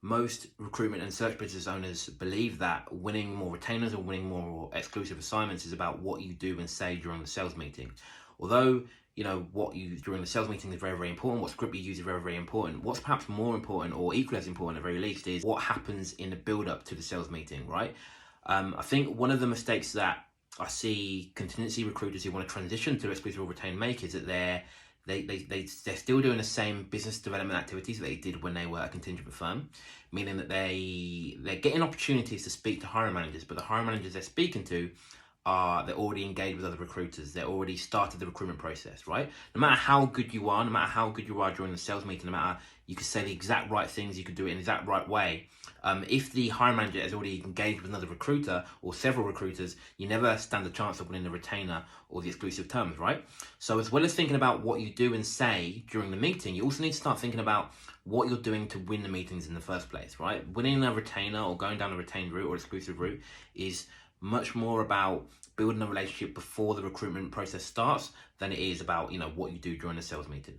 most recruitment and search business owners believe that winning more retainers or winning more exclusive assignments is about what you do and say during the sales meeting. Although, what you do during the sales meeting is very, very important. What script you use is very, very important. What's perhaps more important, or equally as important at the very least, is what happens in the build up to the sales meeting, right? I think one of the mistakes that I see contingency recruiters who want to transition to exclusive or retained make is that they're still doing the same business development activities that they did when they were a contingent firm, meaning that they're getting opportunities to speak to hiring managers, but the hiring managers they're speaking to they're already engaged with other recruiters. They're already started the recruitment process, right? No matter how good you are, during the sales meeting, no matter you could say the exact right things, you could do it in the exact right way. If the hiring manager has already engaged with another recruiter or several recruiters, you never stand a chance of winning the retainer or the exclusive terms, right? So as well as thinking about what you do and say during the meeting, you also need to start thinking about what you're doing to win the meetings in the first place, right? Winning a retainer or going down a retained route or exclusive route is much more about building a relationship before the recruitment process starts than it is about, what you do during the sales meeting.